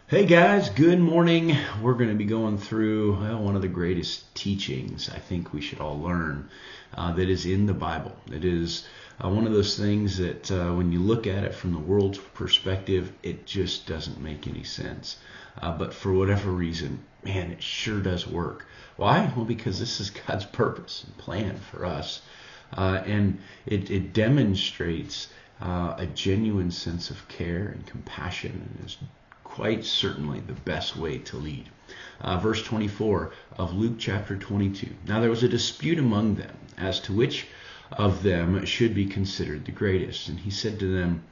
Hey guys, good morning. We're going to be going through one of the greatest teachings I think we should all learn that is in the Bible. It is one of those things that when you look at it from the world's perspective, it just doesn't make any sense. But for whatever reason, man, it sure does work. Why? Well, because this is God's purpose and plan for us. And it demonstrates a genuine sense of care and compassion, and is quite certainly the best way to lead. Verse 24 of Luke chapter 22. Now there was a dispute among them as to which of them should be considered the greatest. And he said to them,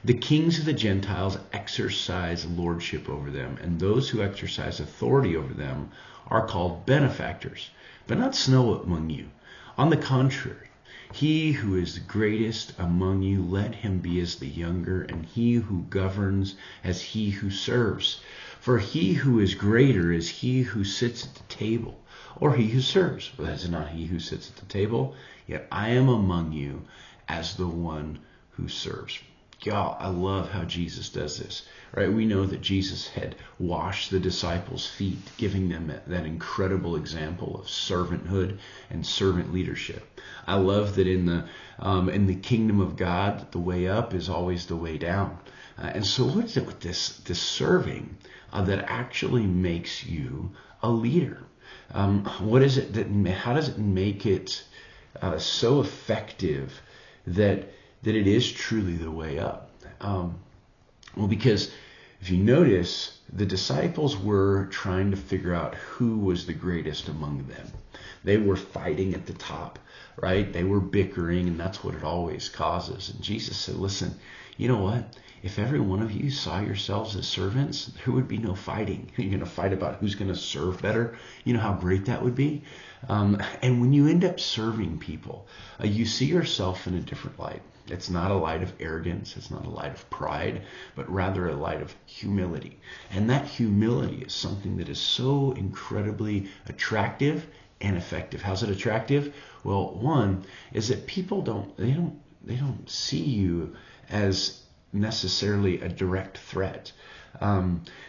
the kings of the Gentiles exercise lordship over them, and those who exercise authority over them are called benefactors, but not so among you. On the contrary, he who is the greatest among you, let him be as the younger, and he who governs as he who serves. For he who is greater is he who sits at the table, or he who serves. But that is not he who sits at the table, yet I am among you as the one who serves. Y'all, I love how Jesus does this, right? We know that Jesus had washed the disciples' feet, giving them that incredible example of servanthood and servant leadership. I love that in the kingdom of God, the way up is always the way down. And so what is it with this serving that actually makes you a leader? What is it how does it make it so effective that it is truly the way up? Well, because if you notice, the disciples were trying to figure out who was the greatest among them. They were fighting at the top, right? They were bickering, and that's what it always causes. And Jesus said, listen, you know what? If every one of you saw yourselves as servants, there would be no fighting. You're going to fight about who's going to serve better. You know how great that would be? And when you end up serving people, you see yourself in a different light. It's not a light of arrogance. It's not a light of pride, but rather a light of humility. And that humility is something that is so incredibly attractive and effective. How's it attractive? Well, one is that people don't see you as necessarily a direct threat.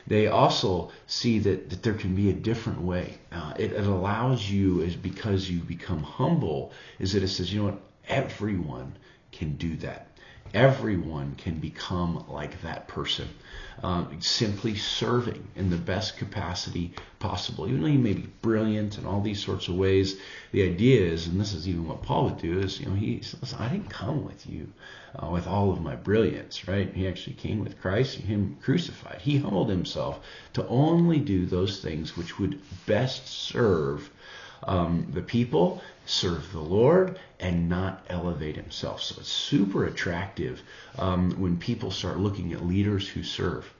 They also see that there can be a different way. It allows you, is because you become humble, is that it says, you know what, everyone can do that. Everyone can become like that person, simply serving in the best capacity possible. Even though you may be brilliant in all these sorts of ways, the idea is, and this is even what Paul would do, is, he says, listen, I didn't come with you with all of my brilliance, right? He actually came with Christ, him crucified. He humbled himself to only do those things which would best serve the people, serve the Lord, and not elevate himself. So it's super attractive when people start looking at leaders who serve.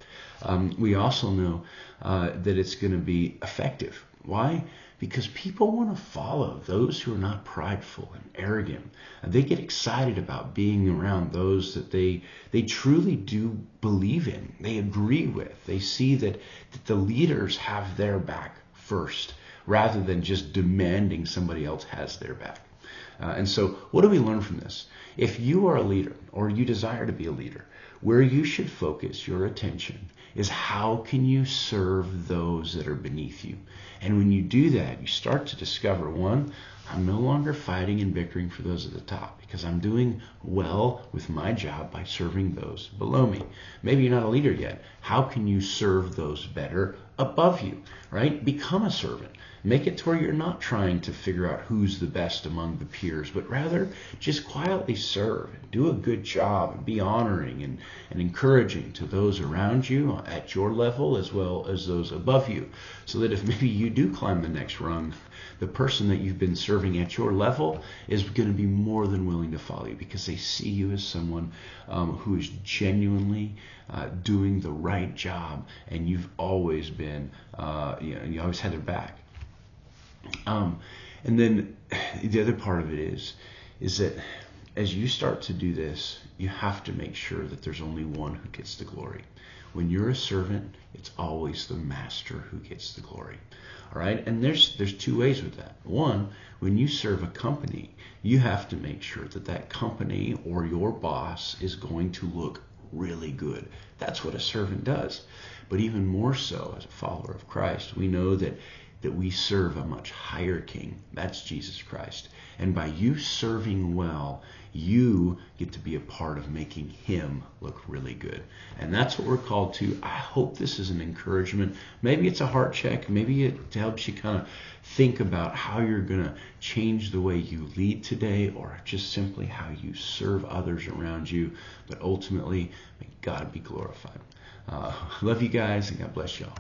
We also know that it's going to be effective. Why? Because people want to follow those who are not prideful and arrogant. They get excited about being around those that they truly do believe in, they agree with. They see that the leaders have their back first, rather than just demanding somebody else has their back. And so what do we learn from this? If you are a leader, or you desire to be a leader, where you should focus your attention is how can you serve those that are beneath you. And when you do that, you start to discover, one, I'm no longer fighting and bickering for those at the top, because I'm doing well with my job by serving those below me. Maybe you're not a leader yet. How can you serve those better above you, right? Become a servant. Make it to where you're not trying to figure out who's the best among the peers, but rather just quietly serve and do a good job and be honoring and encouraging to those around you at your level as well as those above you. So that if maybe you do climb the next rung, the person that you've been serving at your level is going to be more than willing to follow you, because they see you as someone who is genuinely doing the right job, and you've always been, you always had their back. And then the other part of it is that as you start to do this, you have to make sure that there's only one who gets the glory. When you're a servant, it's always the master who gets the glory. All right? And there's two ways with that. One, when you serve a company, you have to make sure that that company or your boss is going to look really good. That's what a servant does. But even more so as a follower of Christ, we know that we serve a much higher king. That's Jesus Christ. And by you serving well, you get to be a part of making him look really good. And that's what we're called to. I hope this is an encouragement. Maybe it's a heart check. Maybe it helps you kind of think about how you're going to change the way you lead today, or just simply how you serve others around you. But ultimately, may God be glorified. Love you guys, and God bless y'all.